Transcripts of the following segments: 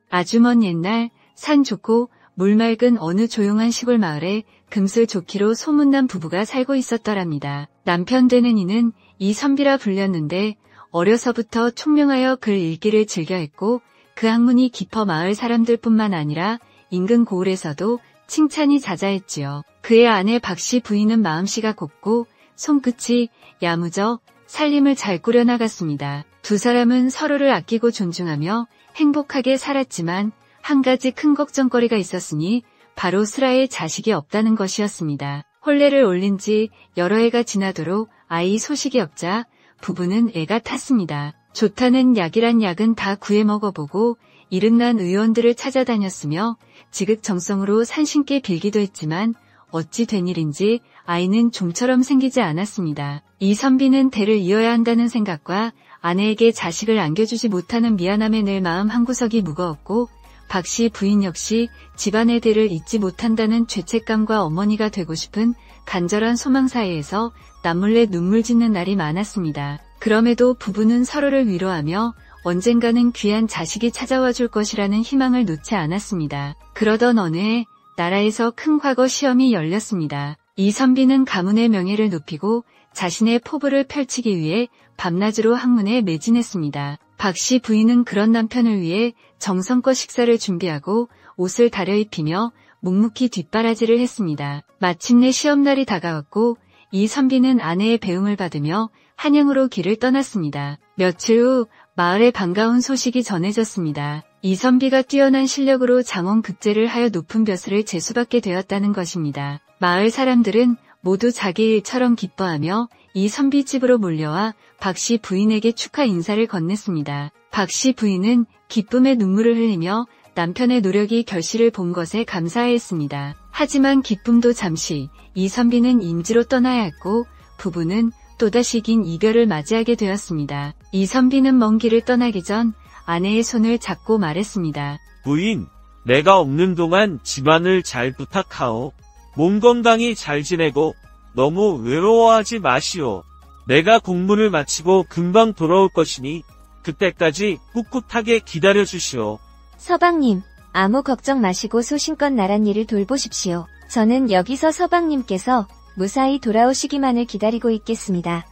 아주 먼 옛날 산 좋고 물 맑은 어느 조용한 시골 마을에 금슬 좋기로 소문난 부부가 살고 있었더랍니다. 남편 되는 이는 이선비라 불렸는데 어려서부터 총명하여 글 읽기를 즐겨했고 그 학문이 깊어 마을 사람들뿐만 아니라 인근 고을에서도 칭찬이 자자했지요. 그의 아내 박씨 부인은 마음씨가 곱고 손끝이 야무져 살림을 잘 꾸려나갔습니다. 두 사람은 서로를 아끼고 존중하며 행복하게 살았지만 한 가지 큰 걱정거리가 있었으니 바로 슬아의 자식이 없다는 것이었습니다. 혼례를 올린 지 여러 해가 지나도록 아이 소식이 없자 부부는 애가 탔습니다. 좋다는 약이란 약은 다 구해 먹어보고 이름난 의원들을 찾아다녔으며 지극정성으로 산신께 빌기도 했지만 어찌 된 일인지 아이는 좀처럼 생기지 않았습니다. 이선비는 대를 이어야 한다는 생각과 아내에게 자식을 안겨주지 못하는 미안함에 늘 마음 한구석이 무거웠고 박씨 부인 역시 집안의 대를 잇지 못한다는 죄책감과 어머니가 되고 싶은 간절한 소망 사이에서 남몰래 눈물 짓는 날이 많았습니다. 그럼에도 부부는 서로를 위로하며 언젠가는 귀한 자식이 찾아와 줄 것이라는 희망을 놓지 않았습니다. 그러던 어느 해 나라에서 큰 과거 시험이 열렸습니다. 이선비는 가문의 명예를 높이고 자신의 포부를 펼치기 위해 밤낮으로 학문에 매진했습니다. 박씨 부인은 그런 남편을 위해 정성껏 식사를 준비하고 옷을 다려입히며 묵묵히 뒷바라지를 했습니다. 마침내 시험날이 다가왔고 이선비는 아내의 배웅을 받으며 한양으로 길을 떠났습니다. 며칠 후 마을에 반가운 소식이 전해졌습니다. 이선비가 뛰어난 실력으로 장원급제를 하여 높은 벼슬을 제수받게 되었다는 것입니다. 마을 사람들은 모두 자기 일처럼 기뻐하며 이선비 집으로 몰려와 박씨 부인에게 축하 인사를 건넸습니다. 박씨 부인은 기쁨의 눈물을 흘리며 남편의 노력이 결실을 본 것에 감사했습니다. 하지만 기쁨도 잠시, 이선비는 임지로 떠나야 했고 부부는 또다시 긴 이별을 맞이하게 되었습니다. 이선비는 먼 길을 떠나기 전 아내의 손을 잡고 말했습니다. 부인, 내가 없는 동안 집안을 잘 부탁하오. 몸 건강히 잘 지내고 너무 외로워하지 마시오. 내가 공부를 마치고 금방 돌아올 것이니 그때까지 꿋꿋하게 기다려주시오. 서방님, 아무 걱정 마시고 소신껏 나란 일을 돌보십시오. 저는 여기서 서방님께서 무사히 돌아오시기만을 기다리고 있겠습니다.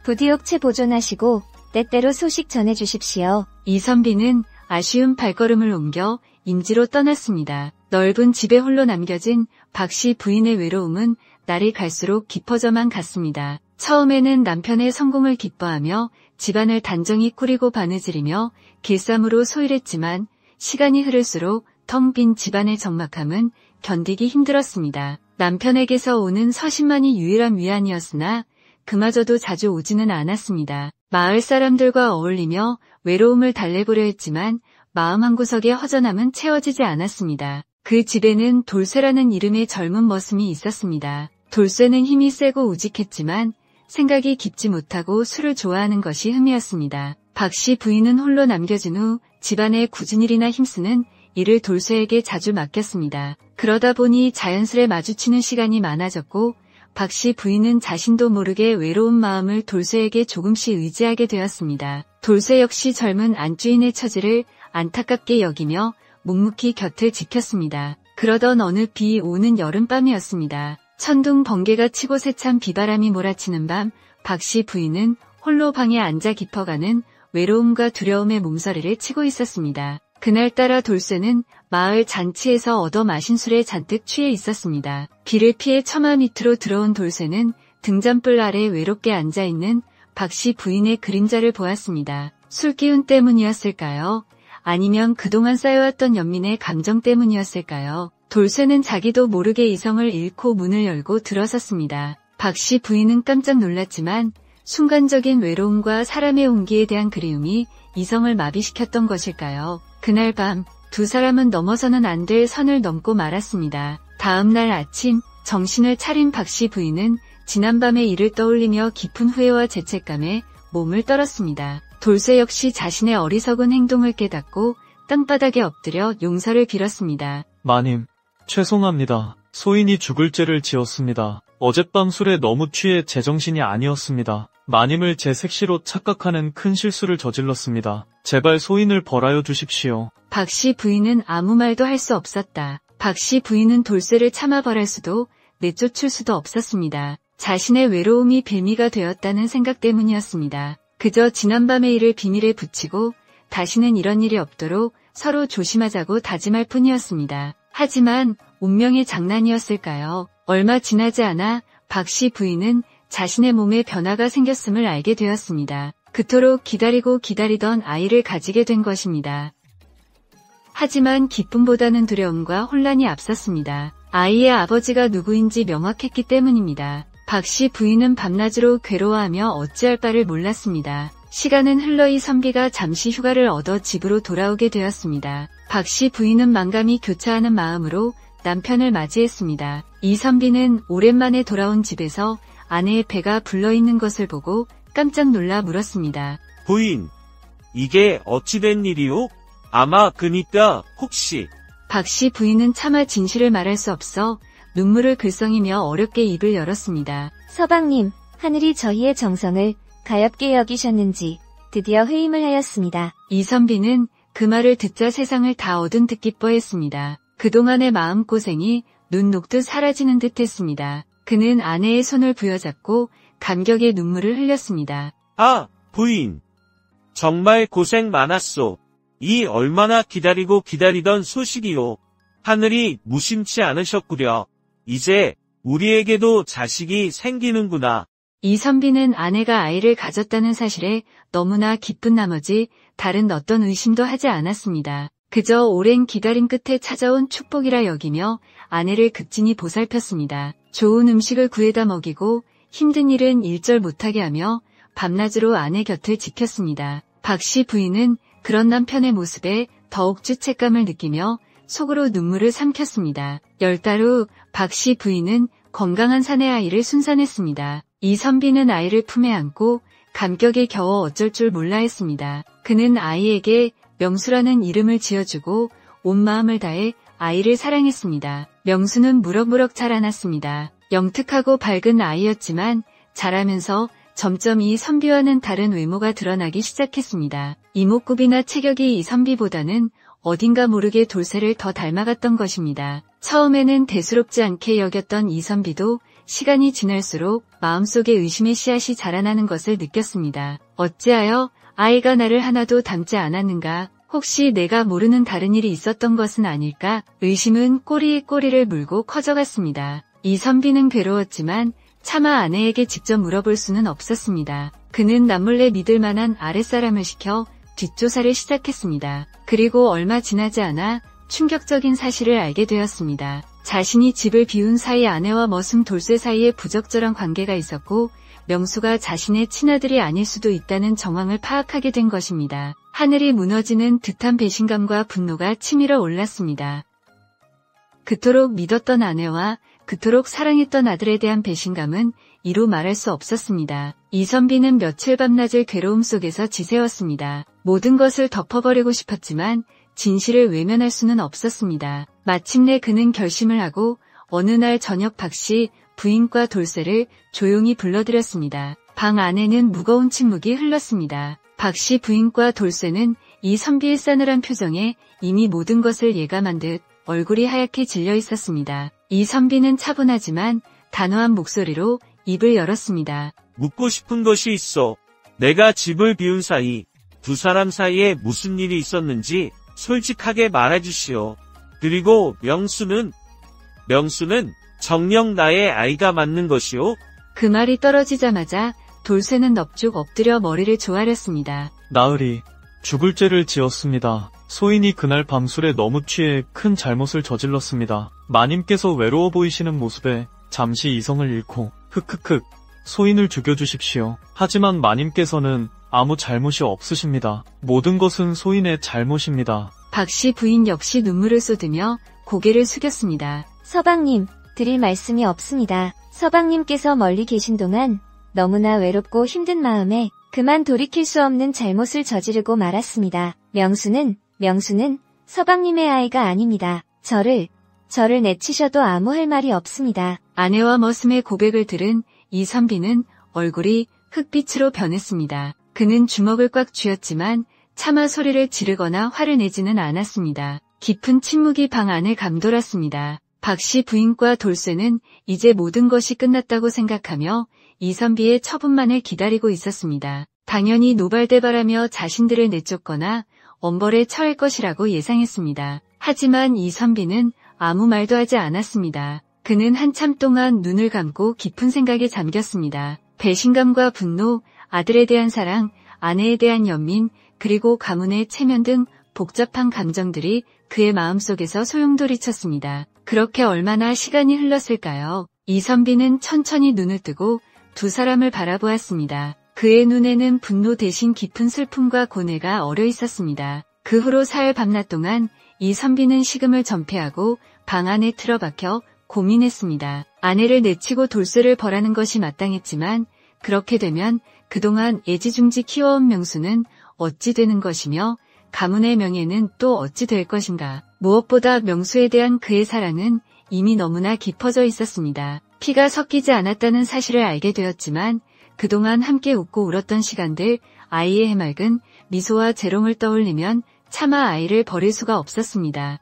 부디 옥체 보존하시고 때때로 소식 전해주십시오. 이선비는 아쉬운 발걸음을 옮겨 임지로 떠났습니다. 넓은 집에 홀로 남겨진 박씨 부인의 외로움은 날이 갈수록 깊어져만 갔습니다. 처음에는 남편의 성공을 기뻐하며 집안을 단정히 꾸리고 바느질이며 길쌈으로 소일했지만 시간이 흐를수록 텅 빈 집안의 적막함은 견디기 힘들었습니다. 남편에게서 오는 서신만이 유일한 위안이었으나 그마저도 자주 오지는 않았습니다. 마을 사람들과 어울리며 외로움을 달래보려 했지만 마음 한구석의 허전함은 채워지지 않았습니다. 그 집에는 돌쇠라는 이름의 젊은 머슴이 있었습니다. 돌쇠는 힘이 세고 우직했지만 생각이 깊지 못하고 술을 좋아하는 것이 흠이었습니다. 박씨 부인은 홀로 남겨진 후 집안의 굳은 일이나 힘쓰는 일을 돌쇠에게 자주 맡겼습니다. 그러다 보니 자연스레 마주치는 시간이 많아졌고 박씨 부인은 자신도 모르게 외로운 마음을 돌쇠에게 조금씩 의지하게 되었습니다. 돌쇠 역시 젊은 안주인의 처지를 안타깝게 여기며 묵묵히 곁을 지켰습니다. 그러던 어느 비 오는 여름밤이었습니다. 천둥 번개가 치고 세찬 비바람이 몰아치는 밤 박씨 부인은 홀로 방에 앉아 깊어가는 외로움과 두려움의 몸서리를 치고 있었습니다. 그날따라 돌쇠는 마을 잔치에서 얻어 마신 술에 잔뜩 취해 있었습니다. 비를 피해 처마 밑으로 들어온 돌쇠는 등잔불 아래 외롭게 앉아있는 박씨 부인의 그림자를 보았습니다. 술기운 때문이었을까요? 아니면 그동안 쌓여왔던 연민의 감정 때문이었을까요? 돌쇠는 자기도 모르게 이성을 잃고 문을 열고 들어섰습니다. 박씨 부인은 깜짝 놀랐지만 순간적인 외로움과 사람의 온기에 대한 그리움이 이성을 마비시켰던 것일까요? 그날 밤 두 사람은 넘어서는 안 될 선을 넘고 말았습니다. 다음 날 아침 정신을 차린 박씨 부인은 지난밤의 일을 떠올리며 깊은 후회와 죄책감에 몸을 떨었습니다. 돌쇠 역시 자신의 어리석은 행동을 깨닫고 땅바닥에 엎드려 용서를 빌었습니다. 마님, 죄송합니다. 소인이 죽을 죄를 지었습니다. 어젯밤 술에 너무 취해 제정신이 아니었습니다. 마님을 제 색시로 착각하는 큰 실수를 저질렀습니다. 제발 소인을 벌하여 주십시오. 박씨 부인은 아무 말도 할 수 없었다. 박씨 부인은 돌쇠를 참아 벌할 수도 내쫓을 수도 없었습니다. 자신의 외로움이 빌미가 되었다는 생각 때문이었습니다. 그저 지난밤의 일을 비밀에 붙이고 다시는 이런 일이 없도록 서로 조심하자고 다짐할 뿐이었습니다. 하지만 운명의 장난이었을까요? 얼마 지나지 않아 박씨 부인은 자신의 몸에 변화가 생겼음을 알게 되었습니다. 그토록 기다리고 기다리던 아이를 가지게 된 것입니다. 하지만 기쁨보다는 두려움과 혼란이 앞섰습니다. 아이의 아버지가 누구인지 명확했기 때문입니다. 박씨 부인은 밤낮으로 괴로워하며 어찌할 바를 몰랐습니다. 시간은 흘러 이선비가 잠시 휴가를 얻어 집으로 돌아오게 되었습니다. 박씨 부인은 만감이 교차하는 마음으로 남편을 맞이했습니다. 이선비는 오랜만에 돌아온 집에서 아내의 배가 불러있는 것을 보고 깜짝 놀라 물었습니다. 부인, 이게 어찌된 일이오? 아마 그니까 혹시... 박씨 부인은 차마 진실을 말할 수 없어 눈물을 글썽이며 어렵게 입을 열었습니다. 서방님, 하늘이 저희의 정성을 가엾게 여기셨는지 드디어 회임을 하였습니다. 이선비는 그 말을 듣자 세상을 다 얻은 듯 기뻐했습니다. 그동안의 마음고생이 눈 녹듯 사라지는 듯 했습니다. 그는 아내의 손을 부여잡고 감격의 눈물을 흘렸습니다. 아, 부인. 정말 고생 많았소. 이 얼마나 기다리고 기다리던 소식이오. 하늘이 무심치 않으셨구려. 이제 우리에게도 자식이 생기는구나. 이선비는 아내가 아이를 가졌다는 사실에 너무나 기쁜 나머지 다른 어떤 의심도 하지 않았습니다. 그저 오랜 기다림 끝에 찾아온 축복이라 여기며 아내를 극진히 보살폈습니다. 좋은 음식을 구해다 먹이고 힘든 일은 일절 못하게 하며 밤낮으로 아내 곁을 지켰습니다. 박씨 부인은 그런 남편의 모습에 더욱 죄책감을 느끼며 속으로 눈물을 삼켰습니다. 10달 후 박씨 부인은 건강한 사내 아이를 순산했습니다. 이선비는 아이를 품에 안고 감격에 겨워 어쩔 줄 몰라 했습니다. 그는 아이에게 명수라는 이름을 지어주고 온 마음을 다해 아이를 사랑했습니다. 명수는 무럭무럭 자라났습니다. 영특하고 밝은 아이였지만 자라면서 점점 이선비와는 다른 외모가 드러나기 시작했습니다. 이목구비나 체격이 이선비보다는 어딘가 모르게 돌쇠를 더 닮아갔던 것입니다. 처음에는 대수롭지 않게 여겼던 이선비도 시간이 지날수록 마음속에 의심의 씨앗이 자라나는 것을 느꼈습니다. 어찌하여 아이가 나를 하나도 닮지 않았는가? 혹시 내가 모르는 다른 일이 있었던 것은 아닐까? 의심은 꼬리에 꼬리를 물고 커져갔습니다. 이선비는 괴로웠지만 차마 아내에게 직접 물어볼 수는 없었습니다. 그는 남몰래 믿을 만한 아랫사람을 시켜 뒷조사를 시작했습니다. 그리고 얼마 지나지 않아 충격적인 사실을 알게 되었습니다. 자신이 집을 비운 사이 아내와 머슴 돌쇠 사이에 부적절한 관계가 있었고 명수가 자신의 친아들이 아닐 수도 있다는 정황을 파악하게 된 것입니다. 하늘이 무너지는 듯한 배신감과 분노가 치밀어 올랐습니다. 그토록 믿었던 아내와 그토록 사랑했던 아들에 대한 배신감은 이루 말할 수 없었습니다. 이선비는 며칠 밤낮을 괴로움 속에서 지새웠습니다. 모든 것을 덮어버리고 싶었지만 진실을 외면할 수는 없었습니다. 마침내 그는 결심을 하고 어느 날 저녁 박씨 부인과 돌쇠를 조용히 불러들였습니다. 방 안에는 무거운 침묵이 흘렀습니다. 박씨 부인과 돌쇠는 이선비의 싸늘한 표정에 이미 모든 것을 예감한 듯 얼굴이 하얗게 질려 있었습니다. 이선비는 차분하지만 단호한 목소리로 입을 열었습니다. 묻고 싶은 것이 있어. 내가 집을 비운 사이 두 사람 사이에 무슨 일이 있었는지 솔직하게 말해주시오. 그리고 명수는 정녕 나의 아이가 맞는 것이오? 그 말이 떨어지자마자 돌쇠는 넙죽 엎드려 머리를 조아렸습니다. 나으리, 죽을 죄를 지었습니다. 소인이 그날 밤술에 너무 취해 큰 잘못을 저질렀습니다. 마님께서 외로워 보이시는 모습에 잠시 이성을 잃고 흑흑흑 소인을 죽여주십시오. 하지만 마님께서는 아무 잘못이 없으십니다. 모든 것은 소인의 잘못입니다. 박씨 부인 역시 눈물을 쏟으며 고개를 숙였습니다. 서방님, 드릴 말씀이 없습니다. 서방님께서 멀리 계신 동안 너무나 외롭고 힘든 마음에 그만 돌이킬 수 없는 잘못을 저지르고 말았습니다. 명수는 서방님의 아이가 아닙니다. 저를 저를 내치셔도 아무 할 말이 없습니다. 아내와 머슴의 고백을 들은 이선비는 얼굴이 흑빛으로 변했습니다. 그는 주먹을 꽉 쥐었지만 차마 소리를 지르거나 화를 내지는 않았습니다. 깊은 침묵이 방 안을 감돌았습니다. 박씨 부인과 돌쇠는 이제 모든 것이 끝났다고 생각하며 이선비의 처분만을 기다리고 있었습니다. 당연히 노발대발하며 자신들을 내쫓거나 엄벌에 처할 것이라고 예상했습니다. 하지만 이선비는 아무 말도 하지 않았습니다. 그는 한참 동안 눈을 감고 깊은 생각에 잠겼습니다. 배신감과 분노, 아들에 대한 사랑, 아내에 대한 연민, 그리고 가문의 체면 등 복잡한 감정들이 그의 마음속에서 소용돌이쳤습니다. 그렇게 얼마나 시간이 흘렀을까요? 이선비는 천천히 눈을 뜨고 두 사람을 바라보았습니다. 그의 눈에는 분노 대신 깊은 슬픔과 고뇌가 어려 있었습니다. 그 후로 사흘 밤낮 동안 이선비는 식음을 전폐하고 방 안에 틀어박혀 고민했습니다. 아내를 내치고 돌쇠를 벌하는 것이 마땅했지만 그렇게 되면 그동안 애지중지 키워온 명수는 어찌 되는 것이며 가문의 명예는 또 어찌 될 것인가. 무엇보다 명수에 대한 그의 사랑은 이미 너무나 깊어져 있었습니다. 피가 섞이지 않았다는 사실을 알게 되었지만 그동안 함께 웃고 울었던 시간들, 아이의 해맑은 미소와 재롱을 떠올리면 차마 아이를 버릴 수가 없었습니다.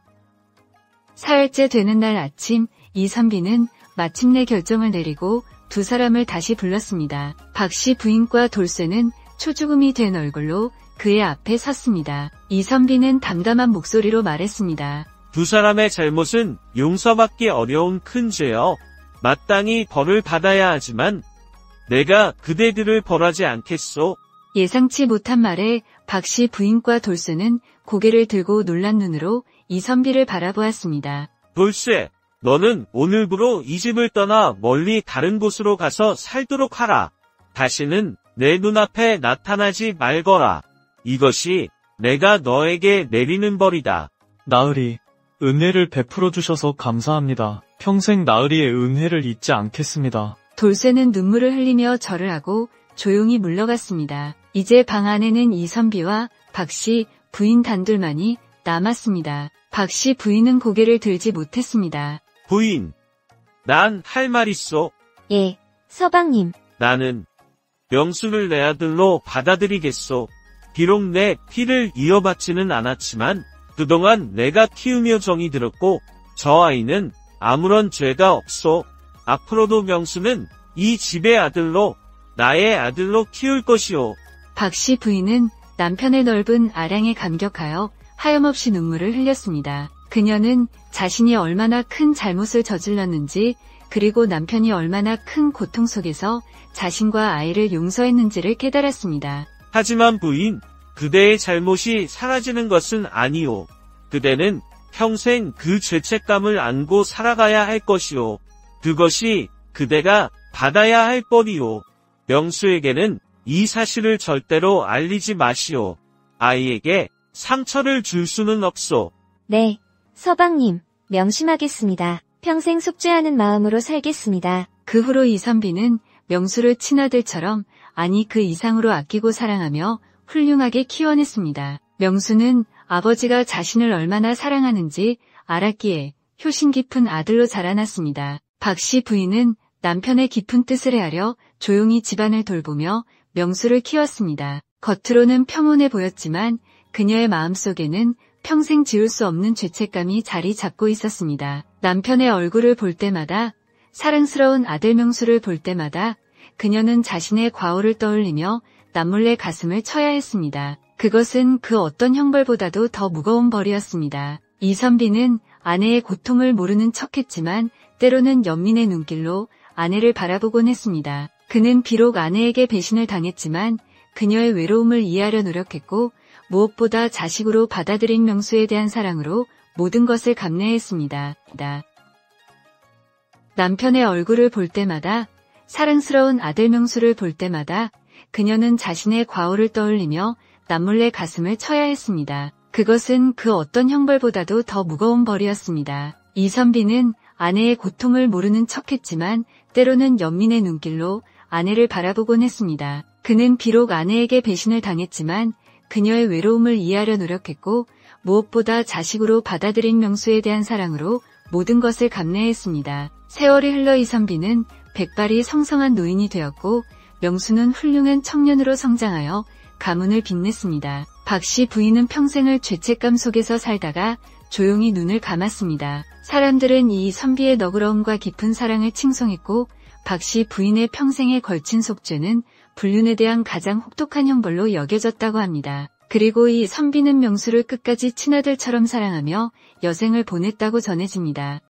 사흘째 되는 날 아침, 이선비는 마침내 결정을 내리고 두 사람을 다시 불렀습니다. 박씨 부인과 돌쇠는 초죽음이 된 얼굴로 그의 앞에 섰습니다. 이선비는 담담한 목소리로 말했습니다. 두 사람의 잘못은 용서받기 어려운 큰 죄여. 마땅히 벌을 받아야 하지만 내가 그대들을 벌하지 않겠소. 예상치 못한 말에 박씨 부인과 돌쇠는 고개를 들고 놀란 눈으로 이선비를 바라보았습니다. 돌쇠, 너는 오늘부로 이 집을 떠나 멀리 다른 곳으로 가서 살도록 하라. 다시는 내 눈앞에 나타나지 말거라. 이것이 내가 너에게 내리는 벌이다. 나으리, 은혜를 베풀어 주셔서 감사합니다. 평생 나으리의 은혜를 잊지 않겠습니다. 돌쇠는 눈물을 흘리며 절을 하고 조용히 물러갔습니다. 이제 방 안에는 이선비와 박씨 부인 단둘만이 남았습니다. 박씨 부인은 고개를 들지 못했습니다. 부인, 난 할 말 있어. 예, 서방님. 나는 명수를 내 아들로 받아들이겠소. 비록 내 피를 이어받지는 않았지만 그동안 내가 키우며 정이 들었고 저 아이는 아무런 죄가 없소. 앞으로도 명수는 이 집의 아들로 나의 아들로 키울 것이오. 박씨 부인은 남편의 넓은 아량에 감격하여 하염없이 눈물을 흘렸습니다. 그녀는 자신이 얼마나 큰 잘못을 저질렀는지 그리고 남편이 얼마나 큰 고통 속에서 자신과 아이를 용서했는지를 깨달았습니다. 하지만 부인, 그대의 잘못이 사라지는 것은 아니오. 그대는 평생 그 죄책감을 안고 살아가야 할 것이오. 그것이 그대가 받아야 할 벌이오. 명수에게는 이 사실을 절대로 알리지 마시오. 아이에게 상처를 줄 수는 없소. 네, 서방님, 명심하겠습니다. 평생 숙죄하는 마음으로 살겠습니다. 그 후로 이선비는 명수를 친아들처럼 아니 그 이상으로 아끼고 사랑하며 훌륭하게 키워냈습니다. 명수는 아버지가 자신을 얼마나 사랑하는지 알았기에 효심 깊은 아들로 자라났습니다. 박씨 부인은 남편의 깊은 뜻을 헤아려 조용히 집안을 돌보며 명수를 키웠습니다. 겉으로는 평온해 보였지만 그녀의 마음속에는 평생 지울 수 없는 죄책감이 자리 잡고 있었습니다. 남편의 얼굴을 볼 때마다, 사랑스러운 아들 명수를 볼 때마다 그녀는 자신의 과오를 떠올리며 남몰래 가슴을 쳐야 했습니다. 그것은 그 어떤 형벌보다도 더 무거운 벌이었습니다. 이선비는 아내의 고통을 모르는 척했지만 때로는 연민의 눈길로 아내를 바라보곤 했습니다. 그는 비록 아내에게 배신을 당했지만 그녀의 외로움을 이해하려 노력했고 무엇보다 자식으로 받아들인 명수에 대한 사랑으로 모든 것을 감내했습니다. 남편의 얼굴을 볼 때마다, 사랑스러운 아들 명수를 볼 때마다 그녀는 자신의 과오를 떠올리며 남몰래 가슴을 쳐야 했습니다. 그것은 그 어떤 형벌보다도 더 무거운 벌이었습니다. 이선비는 아내의 고통을 모르는 척했지만 때로는 연민의 눈길로 아내를 바라보곤 했습니다. 그는 비록 아내에게 배신을 당했지만 그녀의 외로움을 이해하려 노력했고 무엇보다 자식으로 받아들인 명수에 대한 사랑으로 모든 것을 감내했습니다. 세월이 흘러 이선비는 백발이 성성한 노인이 되었고 명수는 훌륭한 청년으로 성장하여 가문을 빛냈습니다. 박씨 부인은 평생을 죄책감 속에서 살다가 조용히 눈을 감았습니다. 사람들은 이 선비의 너그러움과 깊은 사랑을 칭송했고 박씨 부인의 평생에 걸친 속죄는 불륜에 대한 가장 혹독한 형벌로 여겨졌다고 합니다. 그리고 이 선비는 명수를 끝까지 친아들처럼 사랑하며 여생을 보냈다고 전해집니다.